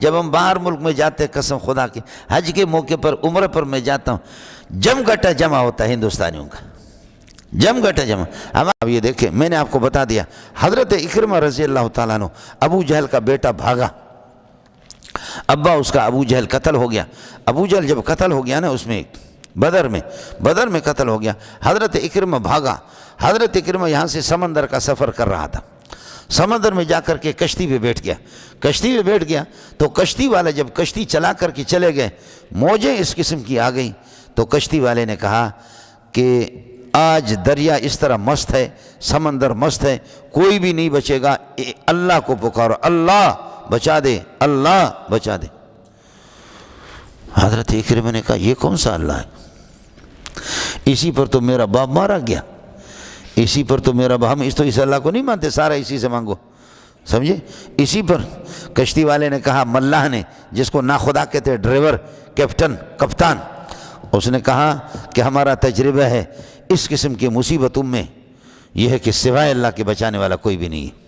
جب ہم باہر ملک میں جاتے ہیں قسم خدا کی حج کے موقع پر عمرہ پر میں جاتا ہوں جم گٹا جمع ہوتا ہے ہندوستانیوں کا جم گٹا جمع. اب یہ دیکھیں میں نے آپ کو بتا دیا حضرت اکرمہ رضی اللہ تعالیٰ عنہ ابو جہل کا بیٹا بھاگا ابا اس کا ابو جہل قتل ہو گیا. ابو جہل جب قتل ہو گیا نا اس میں بدر میں قتل ہو گیا. حضرت اکرمہ بھاگا. حضرت اکرمہ یہاں سے سمندر کا سفر کر رہا تھا. سمندر میں جا کر کے کشتی پہ بیٹھ گیا تو کشتی والے جب کشتی چلا کر کے چلے گئے موجیں اس قسم کی آ گئیں تو کشتی والے نے کہا کہ آج دریا اس طرح مست ہے سمندر مست ہے کوئی بھی نہیں بچے گا اللہ کو پکارو اللہ بچا دے اللہ بچا دے. حضرت اکرمہ نے کہا یہ کون سا اللہ ہے اسی پر تو میرا باپ مارا گیا اسی پر تو میرا باپ ہم اس اللہ کو نہیں مانتے سارا اسی سے مانگو سمجھے. اسی پر کشتی والے نے کہا ملاح نے جس کو ناخدا کہتے ڈرائیور کپتان اس نے کہا کہ ہمارا تجربہ ہے اس قسم کی مصیبتوں میں یہ ہے کہ سوائے اللہ کے بچانے والا کوئی بھی نہیں ہے.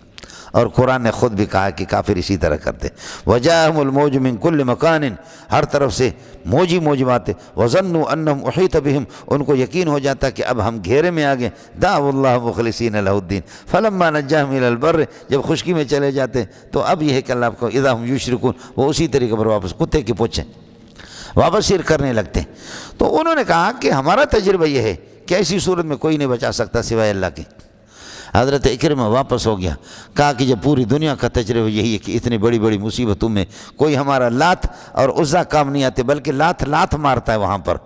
اور قرآن نے خود بھی کہا کہ کافر اسی طرح کرتے وجاءہم الموج من کل مکان ہر طرف سے موج آتے وظنوا انہم احیط بہم ان کو یقین ہو جاتا کہ اب ہم گھیرے میں آگے دعوا اللہ مخلصین لہ الدین فلما نجاہم الی البر جب خشکی میں چلے جاتے تو اب یہ ہے کہ اللہ کو اذا ہم یشرکون وہ اسی طریقے پر واپس کتے کی پوچھیں واپس شرک کرنے لگتے. تو انہوں نے کہا کہ ہمارا تجربہ یہ ہے کہ ایسی صورت میں کوئی نہیں بچا سکتا سوائے اللہ کے. حضرت اکرمہ واپس ہو گیا کہا کہ جب پوری دنیا کا تجربہ یہی ہے کہ اتنی بڑی بڑی مصیبتوں میں کوئی ہمارا لات اور عزا کام نہیں آتے بلکہ لات مارتا ہے وہاں پر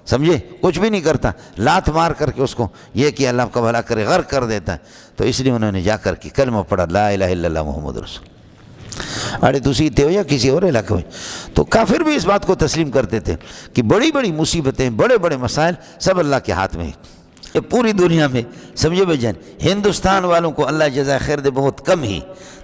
سمجھے کچھ بھی نہیں کرتا لات مار کر کے اس کو یہ کہ اللہ کا بھلا کرے غرق کر دیتا ہے. تو اس لیے انہوں نے جا کر کے کلمہ پڑھا لا الہ الا اللہ محمد رسول. اڑے تسی تے ہو یا کسی اور علاقے میں تو کافر بھی اس بات کو تسلیم کرتے تھے کہ بڑی بڑی مصیبتیں بڑے بڑے مسائل سب اللہ کے ہاتھ میں ہیں. پوری دنیا میں سمجھے بھائی جان ہندوستان والوں کو اللہ جزائے خیر دے بہت کم ہی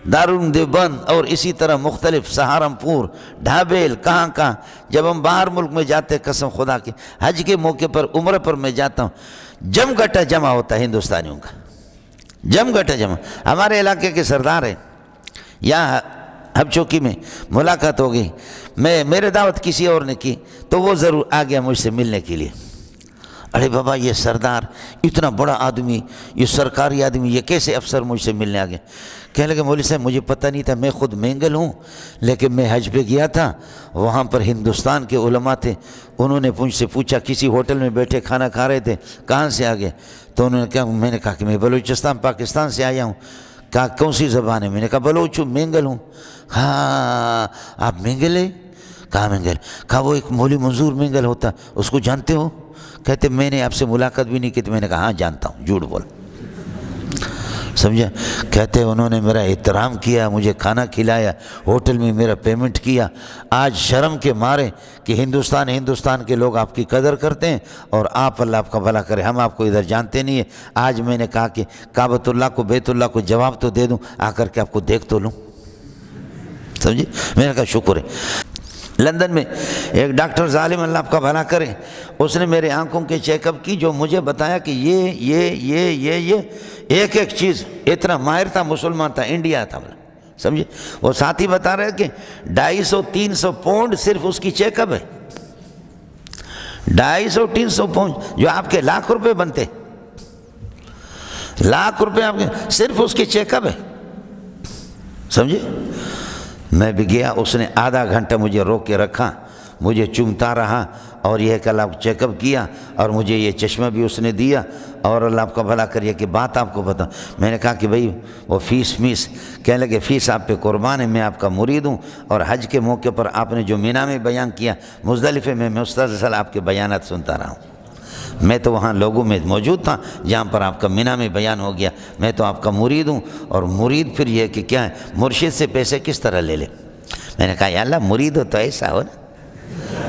دارالعلوم دیوبند اور اسی طرح مختلف سہارنپور ڈھابیل کہاں جب ہم باہر ملک میں جاتے قسم خدا کی حج کے موقع پر عمرہ پر میں جاتا ہوں جم گٹا جمع ہوتا ہے ہندوستانیوں کا جم گٹا جمع. ہمارے علاقے کے سردار ہیں یہاں ہب چوکی میں ملاقات ہو گئی میرے دعوت کسی اور نے کی تو وہ ضرور آ گیا مجھ سے ملنے کے لیے. ارے بابا یہ سردار اتنا بڑا آدمی یہ سرکاری آدمی یہ کیسے افسر مجھ سے ملنے آ گئے. کہنے لگے مولوی صاحب مجھے پتہ نہیں تھا میں خود مینگل ہوں لیکن میں حج پہ گیا تھا وہاں پر ہندوستان کے علماء تھے انہوں نے مجھ سے پوچھا کسی ہوٹل میں بیٹھے کھانا کھا رہے تھے کہاں سے آ گئے تو انہوں نے کہا میں نے کہا کہ میں بلوچستان پاکستان سے آیا ہوں. کہا کون سی زبان ہے میں نے کہا بلوچ ہوں مینگل ہوں. ہاں آپ مینگل ہیں کہاں مینگل کہا وہ ایک مولوی منظور مینگل ہوتا اس کو جانتے ہو کہتے میں نے آپ سے ملاقات بھی نہیں کی تو میں نے کہا ہاں جانتا ہوں جھوٹ بول سمجھا. کہتے انہوں نے میرا احترام کیا مجھے کھانا کھلایا ہوٹل میں میرا پیمنٹ کیا آج شرم کے مارے کہ ہندوستان کے لوگ آپ کی قدر کرتے ہیں اور آپ اللہ آپ کا بھلا کرے ہم آپ کو ادھر جانتے نہیں ہیں. آج میں نے کہا کہ کعبۃ اللہ کو بیت اللہ کو جواب تو دے دوں آ کر کے آپ کو دیکھ تو لوں سمجھے. میں نے کہا شکر ہے. لندن میں ایک ڈاکٹر ظالم اللہ آپ کا بھلا کرے اس نے میرے آنکھوں کے چیک اپ کی جو مجھے بتایا کہ یہ ایک چیز اتنا ماہر تھا مسلمان تھا انڈیا تھا سمجھے. وہ ساتھی بتا رہے کہ 250-300 پاؤنڈ صرف اس کی چیک اپ ہے 250-300 پاؤنڈ جو آپ کے لاکھ روپے بنتے لاکھ روپے آپ کے صرف اس کی چیک اپ ہے سمجھے. میں بھی گیا اس نے آدھا گھنٹہ مجھے روک کے رکھا مجھے چومتا رہا اور یہ کہ اللہ آپ چیک اپ کیا اور مجھے یہ چشمہ بھی اس نے دیا اور اللہ آپ کا بھلا کریے کہ بات آپ کو بتا. میں نے کہا کہ بھئی وہ فیس کہنے لگے فیس آپ پہ قربان ہے میں آپ کا مرید ہوں اور حج کے موقع پر آپ نے جو مینا میں بیان کیا مزدلفے میں مسلسل آپ کے بیانات سنتا رہا ہوں. میں تو وہاں لوگوں میں موجود تھا جہاں پر آپ کا مینا میں بیان ہو گیا میں تو آپ کا مرید ہوں اور مرید پھر یہ کہ کیا ہے مرشد سے پیسے کس طرح لے لے. میں نے کہا یا اللہ مرید ہو تو ایسا ہو نا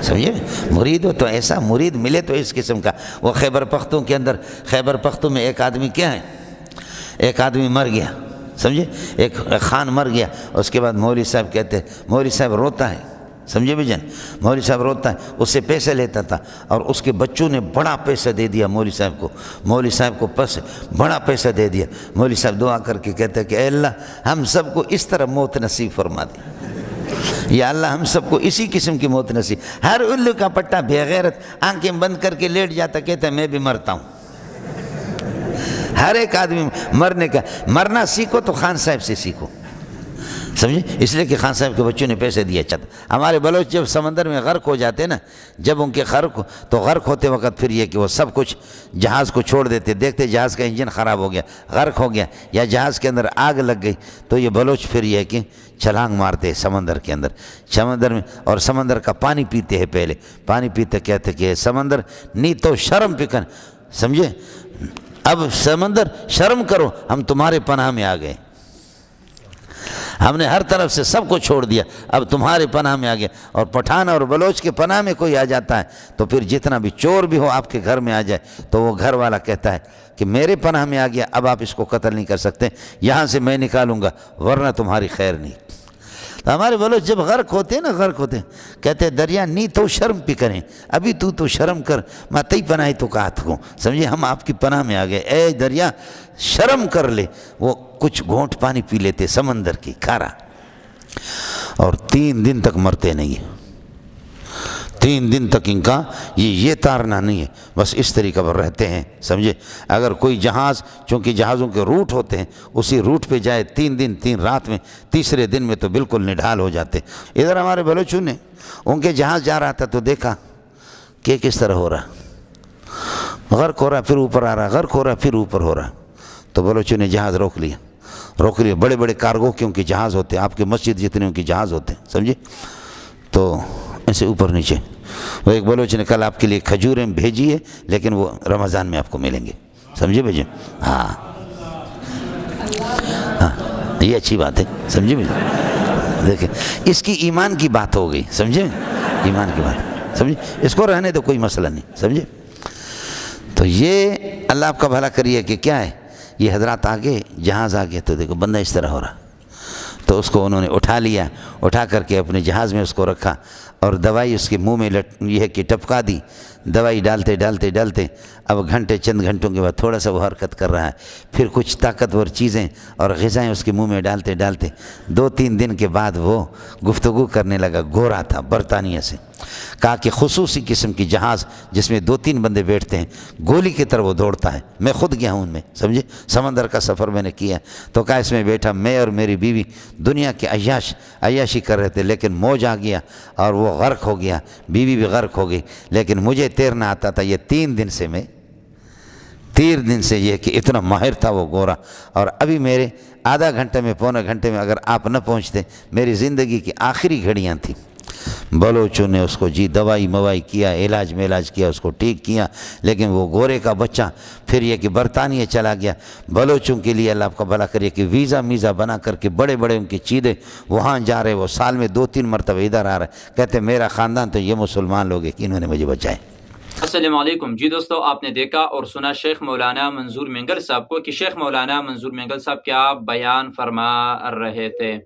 سمجھے مرید ہو تو ایسا مرید ملے تو اس قسم کا. وہ خیبر پختون کے اندر خیبر پختون میں ایک آدمی کیا ہے ایک آدمی مر گیا سمجھے ایک خان مر گیا اس کے بعد مولوی صاحب کہتے مولوی صاحب روتا ہے سمجھے بھی جان مولوی صاحب روتا ہے اس سے پیسے لیتا تھا اور اس کے بچوں نے بڑا پیسہ دے دیا مولوی صاحب کو بڑا پیسہ دے دیا. مولوی صاحب دعا کر کے کہتے کہ اے اللہ ہم سب کو اس طرح موت نصیب فرما دی یا اللہ ہم سب کو اسی قسم کی موت نصیب. ہر الو کا پٹا بے غیرت آنکھیں بند کر کے لیٹ جاتا کہتا ہے میں بھی مرتا ہوں. ہر ایک آدمی مرنا سیکھو تو خان صاحب سے سیکھو. سمجھے؟ اس لیے کہ خان صاحب کے بچوں نے پیسے دیے. ہمارے بلوچ جب سمندر میں غرق ہو جاتے نا، جب ان کے غرق ہوتے وقت پھر یہ کہ وہ سب کچھ جہاز کو چھوڑ دیتے، دیکھتے جہاز کا انجن خراب ہو گیا، غرق ہو گیا، یا جہاز کے اندر آگ لگ گئی، تو یہ بلوچ پھر یہ کہ چھلانگ مارتے سمندر کے اندر، سمندر میں، اور سمندر کا پانی پیتے ہیں. پہلے پانی پیتے کہتے کہ سمندر نی تو شرم پکن. سمجھے؟ اب سمندر شرم کرو، ہم تمہارے پناہ میں آ گئے، ہم نے ہر طرف سے سب کو چھوڑ دیا، اب تمہارے پناہ میں آ گئے. اور پٹھان اور بلوچ کے پناہ میں کوئی آ جاتا ہے تو پھر جتنا بھی چور بھی ہو آپ کے گھر میں آ جائے تو وہ گھر والا کہتا ہے کہ میرے پناہ میں آ گیا، اب آپ اس کو قتل نہیں کر سکتے، یہاں سے میں نکالوں گا ورنہ تمہاری خیر نہیں. تو ہمارے بلوچ جب غرق ہوتے ہیں نا، غرق ہوتے ہیں، کہتے ہیں دریا نی تو شرم پی کریں، ابھی تو شرم کر، میں تی پناہ تو کہت کو. سمجھے؟ ہم آپ کی پناہ میں آ گئے، اے دریا شرم کر لے. وہ کچھ گھونٹ پانی پی لیتے سمندر کی کھارا، اور 3 دن تک مرتے نہیں. 3 دن تک ان کا یہ تارنا نہیں ہے، بس اس طریقہ پر رہتے ہیں. سمجھے؟ اگر کوئی جہاز، چونکہ جہازوں کے روٹ ہوتے ہیں، اسی روٹ پہ جائے 3 دن 3 رات میں، تیسرے دن میں تو بالکل نڈھال ہو جاتے. ادھر ہمارے بلوچوں نے ان کے جہاز جا رہا تھا تو دیکھا کہ کس طرح ہو رہا، غرق ہو رہا پھر اوپر آ رہا، غرق ہو رہا پھر اوپر ہو رہا. تو بلوچوں نے جہاز روک لیا. بڑے بڑے کارگو کے ان کے جہاز ہوتے ہیں، آپ کے مسجد جتنے ان کے جہاز ہوتے ہیں. سمجھے؟ تو ایسے اوپر نیچے. وہ ایک بلوچ نے کل آپ کے لیے کھجوریں بھیجی ہے، لیکن وہ رمضان میں آپ کو ملیں گے. سمجھے بھائی؟ ہاں، یہ اچھی بات ہے. سمجھے بھائی؟ دیکھیں اس کی ایمان کی بات ہو گئی. سمجھے؟ ایمان کی بات. سمجھے؟ اس کو رہنے تو کوئی مسئلہ نہیں. سمجھے؟ تو یہ اللہ آپ کا بھلا کریے کہ کیا ہے، یہ حضرات آگے جہاز آگے تو دیکھو بندہ اس طرح ہو رہا. تو اس کو انہوں نے اٹھا لیا، اٹھا کر کے اپنے جہاز میں اس کو رکھا، اور دوائی اس کے منہ میں یہ ہے کہ ٹپکا دی. دوائی ڈالتے ڈالتے ڈالتے اب چند گھنٹوں کے بعد تھوڑا سا وہ حرکت کر رہا ہے. پھر کچھ طاقتور چیزیں اور غذائیں اس کے منہ میں ڈالتے ڈالتے 2-3 دن کے بعد وہ گفتگو کرنے لگا. گورا تھا، برطانیہ سے. کہا کہ خصوصی قسم کی جہاز جس میں 2-3 بندے بیٹھتے ہیں، گولی کی طرح وہ دوڑتا ہے. میں خود گیا ہوں ان میں. سمجھے؟ سمندر کا سفر میں نے کیا. تو کہا اس میں بیٹھا میں اور میری بیوی دنیا کے عیاشی کر رہے تھے، لیکن موج آ گیا اور وہ غرق ہو گیا، بیوی بھی غرق ہو گئی. لیکن مجھے تیرنا آتا تھا. یہ 3 دن سے یہ کہ اتنا ماہر تھا وہ گورا. اور ابھی میرے آدھا گھنٹے میں پونے گھنٹے میں اگر آپ نہ پہنچتے، میری زندگی کی آخری گھڑیاں تھیں. بلوچوں نے اس کو دوائی موائی کیا، علاج کیا، اس کو ٹھیک کیا. لیکن وہ گورے کا بچہ پھر یہ کہ برطانیہ چلا گیا. بلوچوں کے لیے اللہ آپ کا بھلا کریے کہ ویزا بنا کر کے بڑے بڑے ان کے چیدے وہاں جا رہے. وہ سال میں 2-3 مرتبہ ادھر آ رہے. کہتے میرا خاندان تو یہ مسلمان لوگ ہیں کہ انہوں نے مجھے بچائے. السلام علیکم. جی دوستو، آپ نے دیکھا اور سنا شیخ مولانا منظور مینگل صاحب کو کہ شیخ مولانا منظور مینگل صاحب کیا بیان فرما رہے تھے.